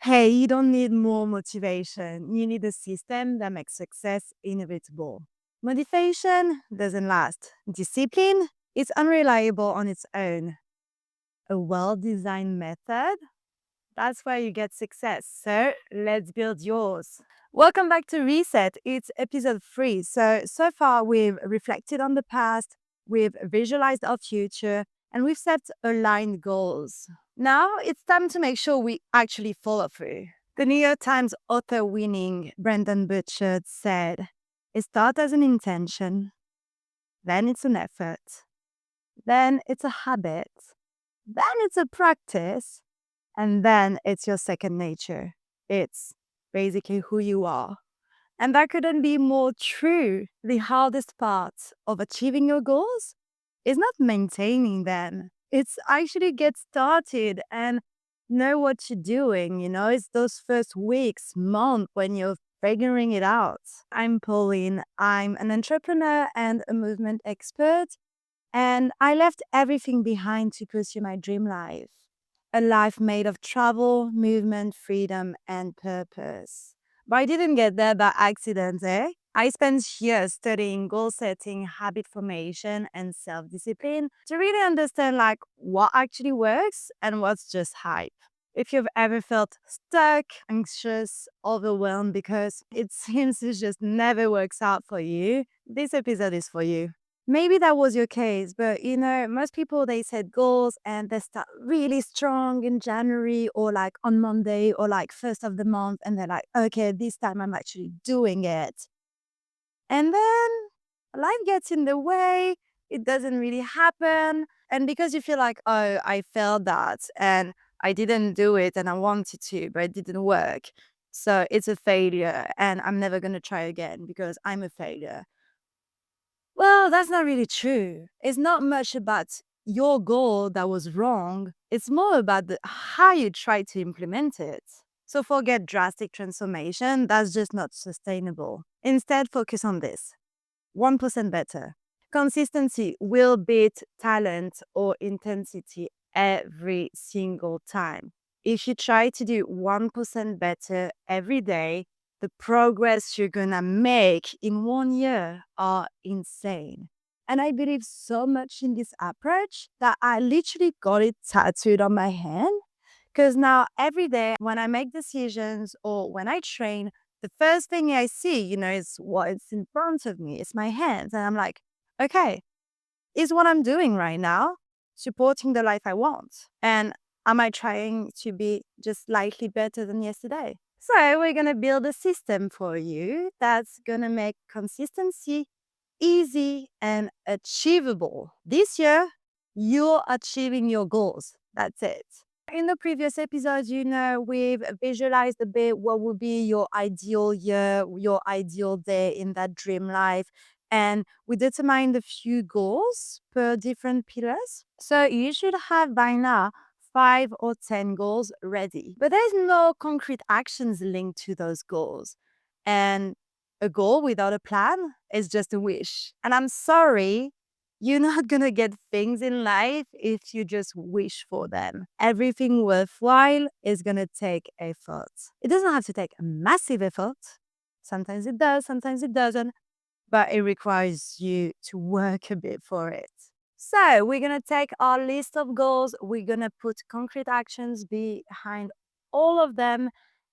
Hey, you don't need more motivation. You need a system that makes success inevitable. Motivation doesn't last. Discipline is unreliable on its own. A well designed method, that's where you get success. So let's build yours. Welcome back to Reset. It's episode 3. So far, we've reflected on the past, we've visualized our future, and we've set aligned goals. Now it's time to make sure we actually follow through. The New York Times author winning Brendan Burchard said, it starts as an intention, then it's an effort, then it's a habit, then it's a practice, and then it's your second nature. It's basically who you are. And that couldn't be more true. The hardest part of achieving your goals is not maintaining them. It's actually get started and know what you're doing. It's those first weeks, month when you're figuring it out. I'm Pauline. I'm an entrepreneur and a movement expert. And I left everything behind to pursue my dream life, a life made of travel, movement, freedom, and purpose. But I didn't get there by accident, eh? I spent years studying goal setting, habit formation, and self discipline to really understand what actually works and what's just hype. If you've ever felt stuck, anxious, overwhelmed because it seems it just never works out for you, this episode is for you. Maybe that was your case, but most people they set goals and they start really strong in January or on Monday or first of the month and they're like, okay, this time I'm actually doing it. And then life gets in the way, it doesn't really happen. And because you feel like, oh, I failed that and I didn't do it and I wanted to, but it didn't work. So it's a failure and I'm never going to try again because I'm a failure. Well, that's not really true. It's not much about your goal that was wrong. It's more about how you try to implement it. So forget drastic transformation. That's just not sustainable. Instead, focus on this 1% better. Consistency will beat talent or intensity every single time. If you try to do 1% better every day, the progress you're gonna make in 1 year are insane. And I believe so much in this approach that I literally got it tattooed on my hand. Because now every day when I make decisions or when I train, the first thing I see, is what's in front of me. It's my hands. And I'm like, okay, is what I'm doing right now supporting the life I want? And am I trying to be just slightly better than yesterday? So we're going to build a system for you that's going to make consistency easy and achievable. This year, you're achieving your goals. That's it. In the previous episodes, we've visualized a bit what would be your ideal year, your ideal day in that dream life. And we determined a few goals per different pillars. So you should have by now 5 or 10 goals ready. But there's no concrete actions linked to those goals. And a goal without a plan is just a wish. And I'm sorry, you're not going to get things in life if you just wish for them. Everything worthwhile is going to take effort. It doesn't have to take a massive effort. Sometimes it does, sometimes it doesn't, but it requires you to work a bit for it. So we're going to take our list of goals, we're going to put concrete actions behind all of them,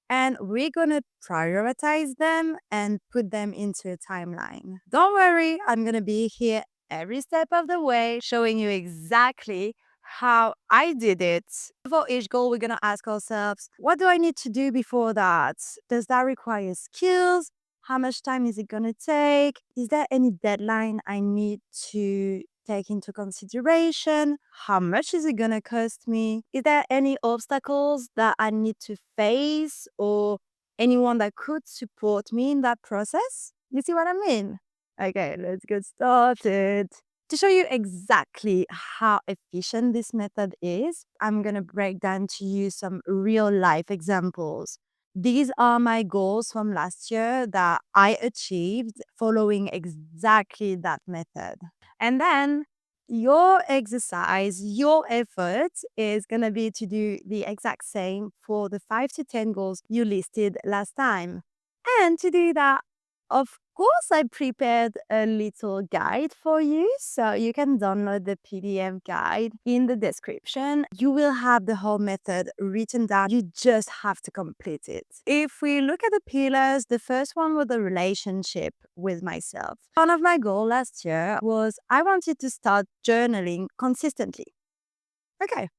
and we're going to prioritize them and put them into a timeline. Don't worry, I'm going to be here every step of the way, showing you exactly how I did it. For each goal, we're going to ask ourselves, what do I need to do before that? Does that require skills? How much time is it going to take? Is there any deadline I need to take into consideration? How much is it going to cost me? Is there any obstacles that I need to face or anyone that could support me in that process? You see what I mean? Okay, let's get started. To show you exactly how efficient this method is, I'm going to break down to you some real life examples. These are my goals from last year that I achieved following exactly that method. And then Your exercise, your effort is going to be to do the exact same for the 5 to 10 goals you listed last time. And to do that, of course, I prepared a little guide for you. So you can download the PDF guide in the description. You will have the whole method written down. You just have to complete it. If we look at the pillars, the first one was the relationship with myself. One of my goals last year was I wanted to start journaling consistently. Okay,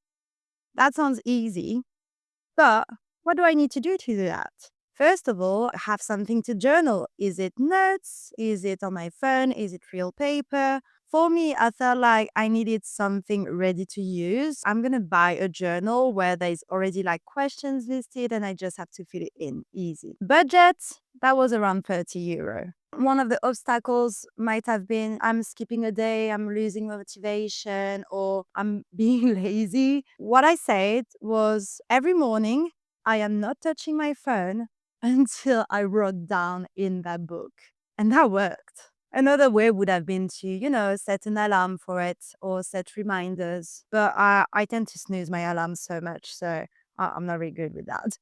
that sounds easy, but what do I need to do that? First of all, have something to journal. Is it notes? Is it on my phone? Is it real paper? For me, I felt like I needed something ready to use. I'm going to buy a journal where there's already like questions listed and I just have to fill it in easy. Budget, that was around €30. One of the obstacles might have been I'm skipping a day, I'm losing motivation, or I'm being lazy. What I said was every morning, I am not touching my phone until I wrote down in that book. And that worked. Another way would have been to, set an alarm for it or set reminders. But I tend to snooze my alarm so much. So I'm not really good with that.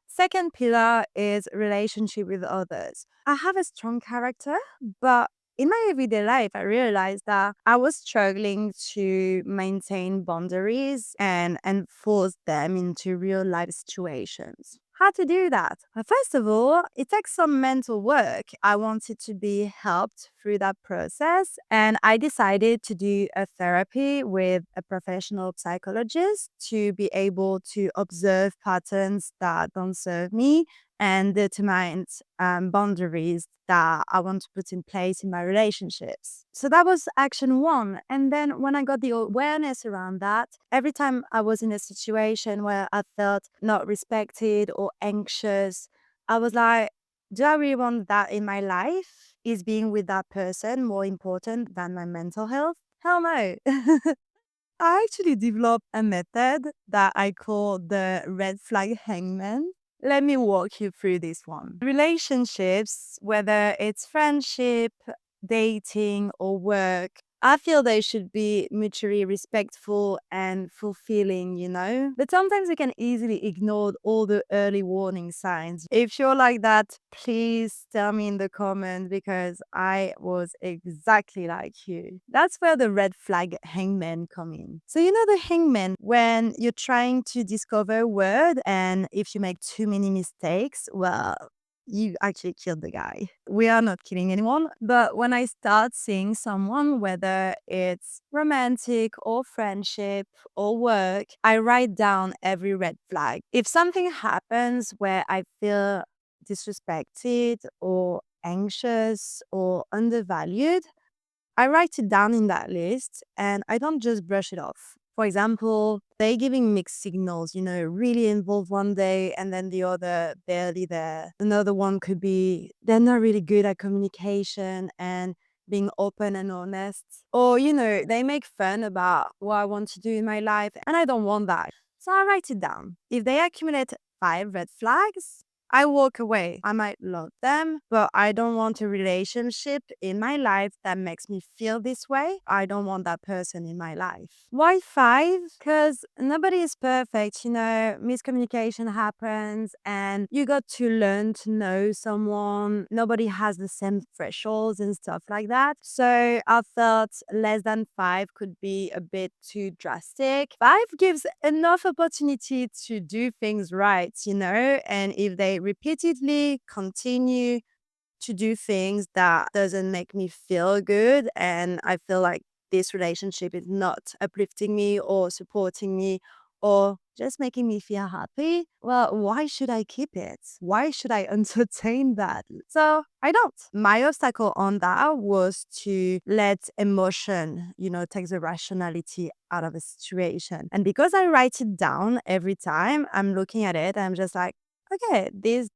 Second pillar is relationship with others. I have a strong character, but in my everyday life, I realized that I was struggling to maintain boundaries and enforce them into real life situations. How to do that? Well, first of all, it takes some mental work. I wanted to be helped through that process, and I decided to do a therapy with a professional psychologist to be able to observe patterns that don't serve me and determine boundaries that I want to put in place in my relationships. So that was action one. And then when I got the awareness around that, every time I was in a situation where I felt not respected or anxious, I was like, do I really want that in my life? Is being with that person more important than my mental health? Hell no. I actually developed a method that I call the Red Flag Hangman. Let me walk you through this one. Relationships, whether it's friendship, dating, or work, I feel they should be mutually respectful and fulfilling. But sometimes we can easily ignore all the early warning signs. If you're like that, please tell me in the comments because I was exactly like you. That's where the red flag hangman come in. So the hangman, when you're trying to discover a word and if you make too many mistakes, well, you actually killed the guy. We are not killing anyone. But when I start seeing someone, whether it's romantic or friendship or work, I write down every red flag. If something happens where I feel disrespected or anxious or undervalued, I write it down in that list and I don't just brush it off. For example, they giving mixed signals, really involved one day and then the other barely there. Another one could be they're not really good at communication and being open and honest. Or, they make fun about what I want to do in my life and I don't want that. So I write it down. If they accumulate 5 red flags, I walk away. I might love them, but I don't want a relationship in my life that makes me feel this way. I don't want that person in my life. Why 5? Because nobody is perfect. Miscommunication happens and you got to learn to know someone. Nobody has the same thresholds and stuff like that. So I felt less than 5 could be a bit too drastic. 5 gives enough opportunity to do things right, and if they repeatedly continue to do things that doesn't make me feel good and I feel like this relationship is not uplifting me or supporting me or just making me feel happy, well, why should I keep it? Why should I entertain that? So I don't. My obstacle on that was to let emotion, take the rationality out of a situation. And because I write it down every time I'm looking at it, I'm just like, okay, this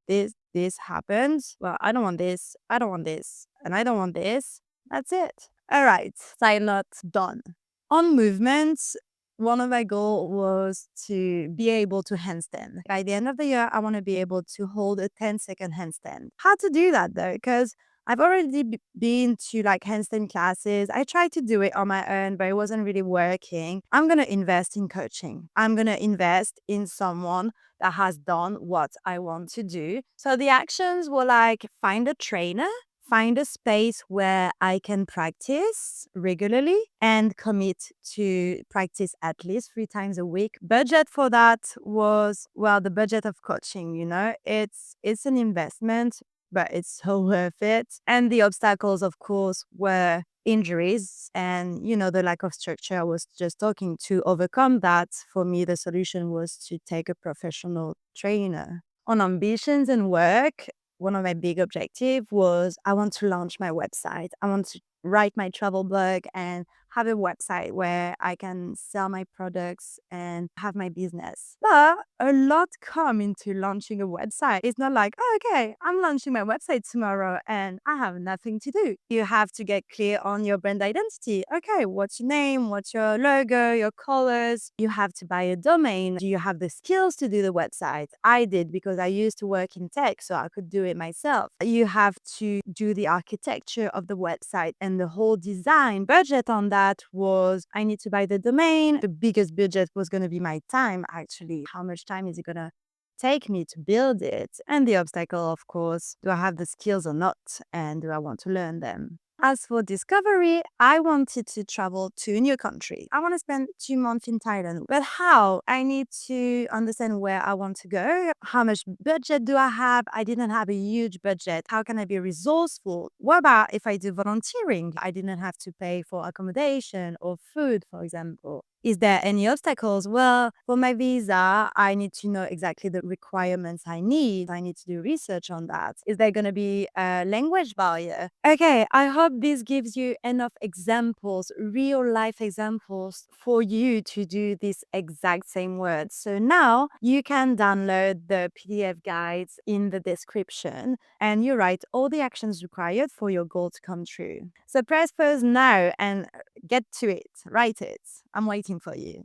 happens. Well, I don't want this. I don't want this. And I don't want this. That's it. All right. Side note done. On movements, one of my goals was to be able to handstand. By the end of the year, I want to be able to hold a 10-second handstand. How to do that though? Because I've already been to like handstand classes. I tried to do it on my own, but it wasn't really working. I'm going to invest in coaching. I'm going to invest in someone that has done what I want to do. So the actions were like find a trainer, find a space where I can practice regularly and commit to practice at least 3 times a week. Budget for that was, well, the budget of coaching, it's an investment, but it's so worth it. And the obstacles, of course, were injuries and, the lack of structure I was just talking. To overcome that, for me, the solution was to take a professional trainer. On ambitions and work, one of my big objectives was I want to launch my website. I want to write my travel blog and have a website where I can sell my products and have my business. But a lot come into launching a website. It's not like, oh, okay, I'm launching my website tomorrow and I have nothing to do. You have to get clear on your brand identity. Okay, what's your name? What's your logo, your colors? You have to buy a domain. Do you have the skills to do the website? I did because I used to work in tech, so I could do it myself. You have to do the architecture of the website and the whole design. Budget on that was I need to buy the domain. The biggest budget was going to be my time, actually. How much time is it going to take me to build it? And the obstacle, of course, do I have the skills or not? And do I want to learn them? As for discovery, I wanted to travel to a new country. I want to spend 2 months in Thailand. But how? I need to understand where I want to go. How much budget do I have? I didn't have a huge budget. How can I be resourceful? What about if I do volunteering? I didn't have to pay for accommodation or food, for example. Is there any obstacles? Well, for my visa, I need to know exactly the requirements I need. I need to do research on that. Is there going to be a language barrier? Okay, I hope this gives you enough examples, real life examples, for you to do this exact same words. So now you can download the PDF guides in the description and you write all the actions required for your goal to come true. So press pause now and get to it. Write it. I'm waiting for you.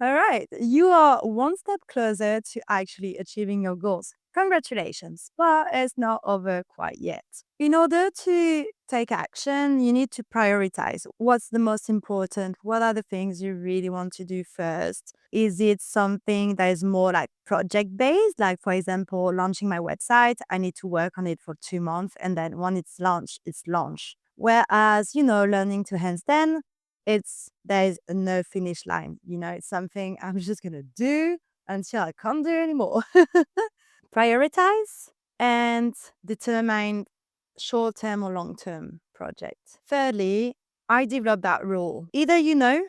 All right. You are one step closer to actually achieving your goals. Congratulations, but it's not over quite yet. In order to take action, you need to prioritize what's the most important. What are the things you really want to do first? Is it something that is more like project based? Like, for example, launching my website, I need to work on it for 2 months. And then when it's launched, it's launched. Whereas, learning to handstand, there's no finish line. It's something I'm just gonna do until I can't do anymore. Prioritize and determine short-term or long-term project. Thirdly, I developed that rule. Either you know,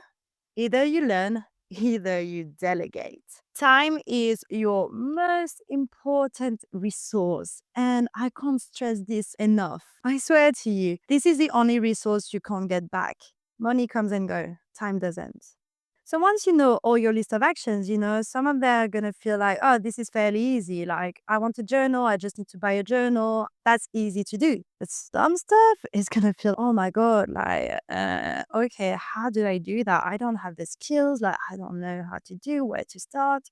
either you learn, either you delegate. Time is your most important resource, and I can't stress this enough. I swear to you, this is the only resource you can't get back. Money comes and goes, time doesn't. So once you know all your list of actions, some of them are going to feel like, oh, this is fairly easy. Like, I want a journal. I just need to buy a journal. That's easy to do. But some stuff is going to feel, oh my God, like, okay, how do I do that? I don't have the skills. Like, I don't know how to do, where to start.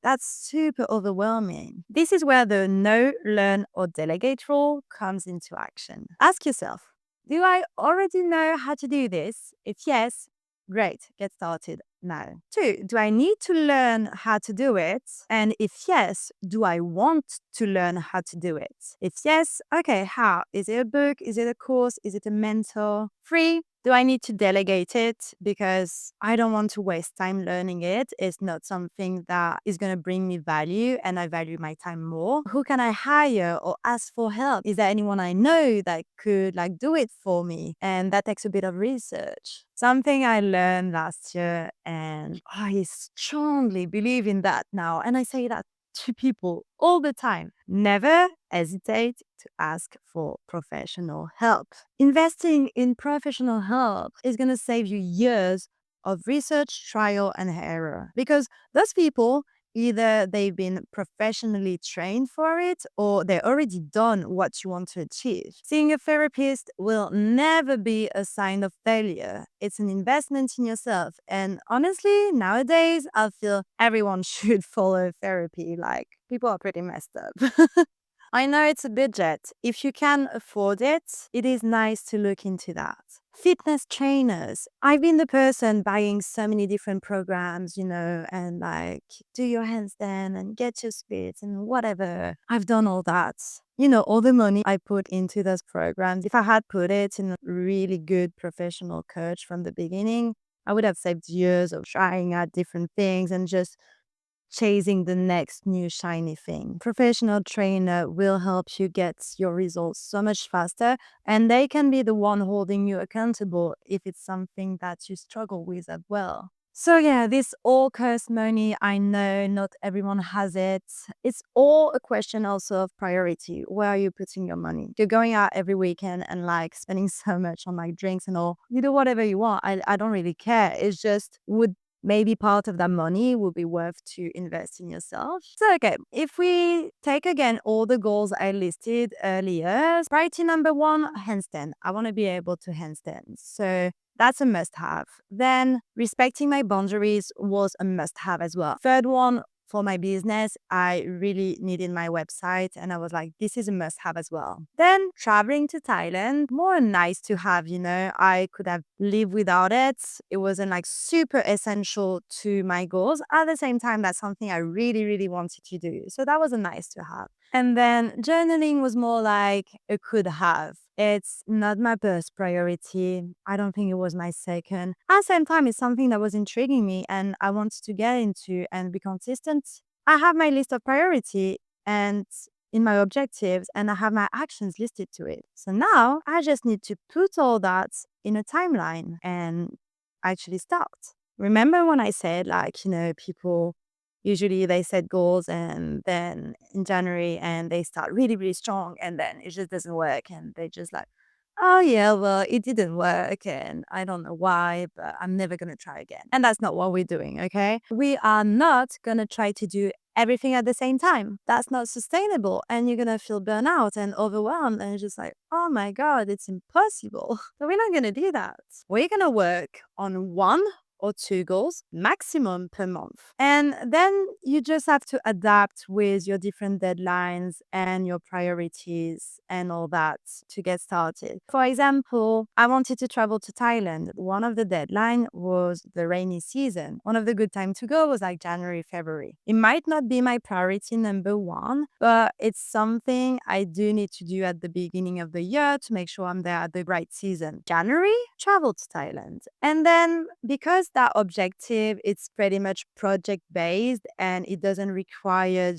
That's super overwhelming. This is where the know, learn, or delegate rule comes into action. Ask yourself, do I already know how to do this? If yes, great, get started now. 2, do I need to learn how to do it? And if yes, do I want to learn how to do it? If yes, okay, how? Is it a book? Is it a course? Is it a mentor? 3, do I need to delegate it because I don't want to waste time learning it? It's not something that is going to bring me value and I value my time more. Who can I hire or ask for help? Is there anyone I know that could do it for me? And that takes a bit of research. Something I learned last year and I strongly believe in that now. And I say that to people all the time. Never hesitate to ask for professional help. Investing in professional help is going to save you years of research, trial, and error. Because those people, either they've been professionally trained for it or they're already done what you want to achieve. Seeing a therapist will never be a sign of failure. It's an investment in yourself. And honestly, nowadays, I feel everyone should follow therapy. Like, people are pretty messed up. I know it's a budget. If you can afford it, it is nice to look into that. Fitness trainers. I've been the person buying so many different programs, and like do your handstand and get your splits and whatever. I've done all that. All the money I put into those programs, if I had put it in a really good professional coach from the beginning, I would have saved years of trying out different things and just chasing the next new shiny thing. Professional trainer will help you get your results so much faster, and they can be the one holding you accountable if it's something that you struggle with as well. So yeah, this all costs money. I know not everyone has it. It's all a question also of priority. Where are you putting your money? You're going out every weekend and like spending so much on like drinks and all. You do whatever you want. I don't really care. It's just would maybe part of that money would be worth to invest in yourself. So, okay, if we take again all the goals I listed earlier, priority number one, handstand. I want to be able to handstand. So, that's a must have. Then, respecting my boundaries was a must have as well. Third one, for my business, I really needed my website and I was like, this is a must have as well. Then traveling to Thailand, more nice to have, I could have lived without it. It wasn't like super essential to my goals. At the same time, that's something I really, really wanted to do. So that was a nice to have. And then journaling was more like a could have. It's not my first priority. I don't think it was my second. At the same time, it's something that was intriguing me and I wanted to get into and be consistent. I have my list of priority and in my objectives and I have my actions listed to it. So now I just need to put all that in a timeline and actually start. Remember when I said like, people usually they set goals and then in January and they start really, really strong and then it just doesn't work and they just like, oh yeah, well, it didn't work and I don't know why, but I'm never going to try again. And that's not what we're doing, okay? We are not going to try to do everything at the same time. That's not sustainable and you're going to feel burnout and overwhelmed and it's just like, oh my God, it's impossible. So we're not going to do that. We're going to work on one or two goals maximum per month. And then you just have to adapt with your different deadlines and your priorities and all that to get started. For example, I wanted to travel to Thailand. One of the deadline was the rainy season. One of the good time to go was like January, February. It might not be my priority number one, but it's something I do need to do at the beginning of the year to make sure I'm there at the right season. January, travel to Thailand. And then because that objective, it's pretty much project based and it doesn't require,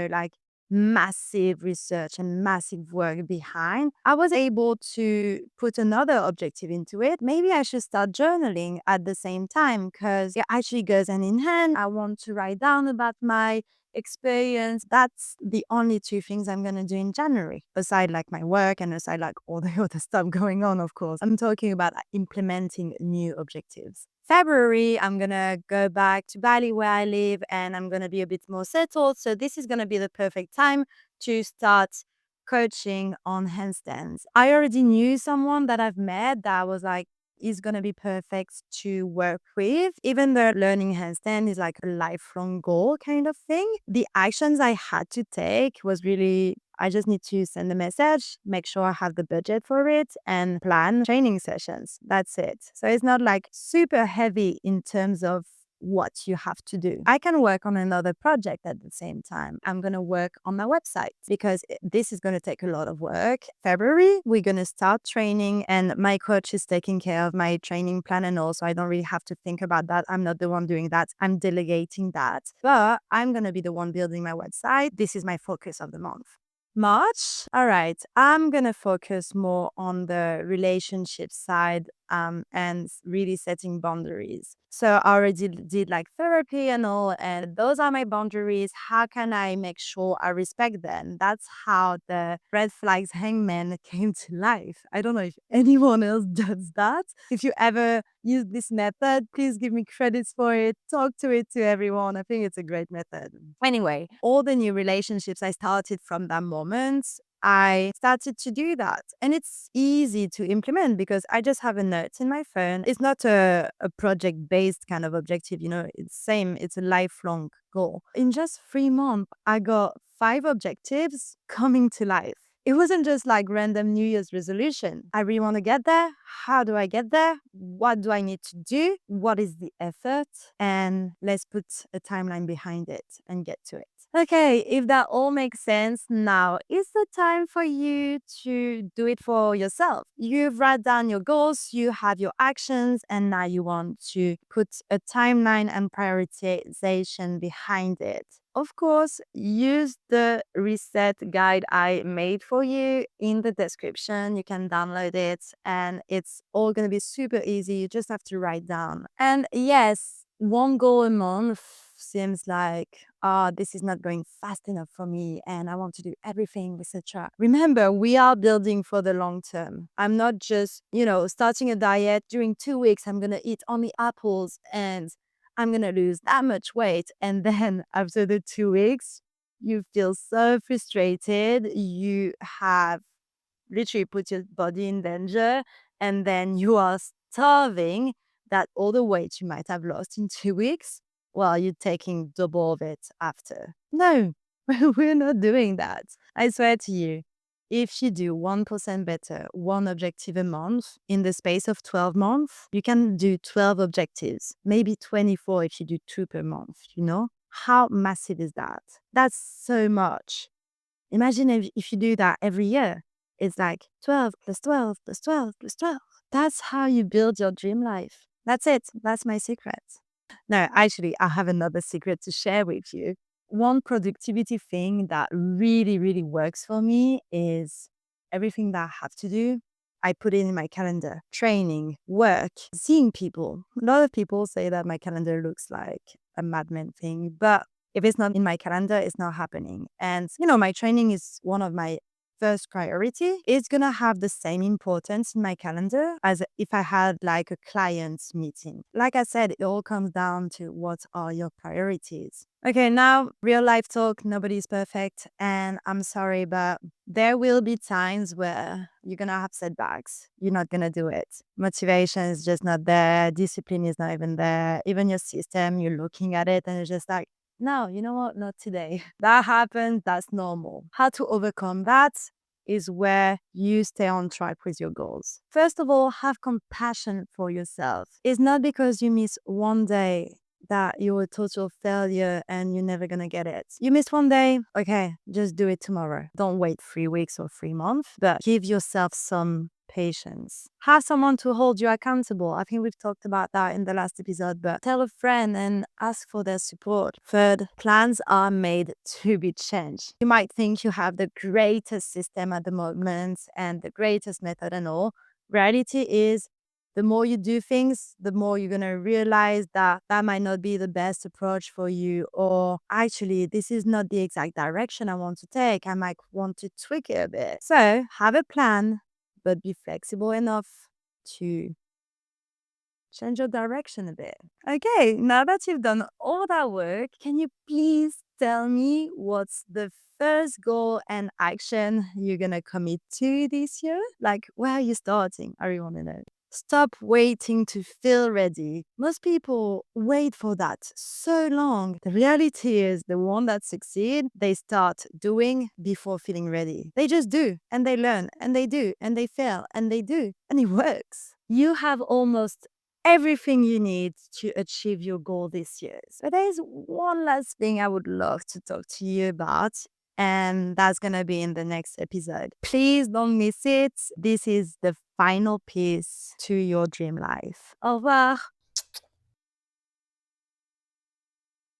like massive research and massive work behind, I was able to put another objective into it. Maybe I should start journaling at the same time because it actually goes hand in hand. I want to write down about my experience. That's the only two things I'm going to do in January, aside like my work and aside like all the other stuff going on, of course. I'm talking about implementing new objectives. February, I'm going to go back to Bali where I live and I'm going to be a bit more settled. So this is going to be the perfect time to start coaching on handstands. I already knew someone that I've met that was like, is going to be perfect to work with. Even though learning handstand is like a lifelong goal kind of thing, the actions I had to take was really, I just need to send a message, make sure I have the budget for it and plan training sessions. That's it. So it's not like super heavy in terms of what you have to do. I can work on another project at the same time. I'm going to work on my website because this is going to take a lot of work. February, we're going to start training and my coach is taking care of my training plan and also I don't really have to think about that. I'm not the one doing that. I'm delegating that, but I'm going to be the one building my website. This is my focus of the month. March, all right, I'm going to focus more on the relationship side and really setting boundaries. So I already did like therapy and all, and those are my boundaries. How can I make sure I respect them? That's how the Red Flags Hangman came to life. I don't know if anyone else does that. If you ever use this method, please give me credits for it. Talk to it to everyone. I think it's a great method. Anyway, all the new relationships I started from that moment, I started to do that. And it's easy to implement because I just have a note in my phone. It's not a project-based kind of objective, it's same. It's a lifelong goal. In just 3 months, I got 5 objectives coming to life. It wasn't just like random New Year's resolution. I really want to get there. How do I get there? What do I need to do? What is the effort? And let's put a timeline behind it and get to it. Okay, if that all makes sense, now is the time for you to do it for yourself. You've write down your goals, you have your actions, and now you want to put a timeline and prioritization behind it. Of course, use the reset guide I made for you in the description. You can download it and it's all going to be super easy. You just have to write down. And yes, one goal a month seems like, this is not going fast enough for me and I want to do everything, etc. Remember, we are building for the long term. I'm not just, starting a diet. During 2 weeks, I'm going to eat only apples and I'm going to lose that much weight. And then after the 2 weeks, you feel so frustrated. You have literally put your body in danger and then you are starving that all the weight you might have lost in 2 weeks while you're taking double of it after. No, we're not doing that. I swear to you, if you do 1% better, one objective a month in the space of 12 months, you can do 12 objectives, maybe 24 if you do 2 per month, How massive is that? That's so much. Imagine if you do that every year. It's like 12 plus 12 plus 12 plus 12. That's how you build your dream life. That's it. That's my secret. No, actually, I have another secret to share with you. One productivity thing that really, really works for me is everything that I have to do, I put it in my calendar. Training, work, seeing people. A lot of people say that my calendar looks like a madman thing, but if it's not in my calendar, it's not happening. And, my training is one of my first priority. It's going to have the same importance in my calendar as if I had like a client meeting. Like I said, it all comes down to what are your priorities. Okay, now real life talk. Nobody's perfect. And I'm sorry, but there will be times where you're going to have setbacks. You're not going to do it. Motivation is just not there. Discipline is not even there. Even your system, you're looking at it and it's just like, no, you know what? Not today. That happens. That's normal. How to overcome that is where you stay on track with your goals. First of all, have compassion for yourself. It's not because you miss one day that you're a total failure and you're never going to get it. You missed one day. Okay, just do it tomorrow. Don't wait 3 weeks or 3 months, but give yourself some patience. Have someone to hold you accountable. I think we've talked about that in the last episode, but tell a friend and ask for their support. Third, plans are made to be changed. You might think you have the greatest system at the moment and the greatest method and all. Reality is, the more you do things, the more you're going to realize that that might not be the best approach for you. Or actually, this is not the exact direction I want to take. I might want to tweak it a bit. So have a plan, but be flexible enough to change your direction a bit. Okay, now that you've done all that work, can you please tell me what's the first goal and action you're going to commit to this year? Like, where are you starting? I really want to know. Stop waiting to feel ready. Most people wait for that so long. The reality is the one that succeed, they start doing before feeling ready. They just do and they learn and they do and they fail and they do and it works. You have almost everything you need to achieve your goal this year. So there's one last thing I would love to talk to you about. And that's going to be in the next episode. Please don't miss it. This is the final piece to your dream life. Au revoir.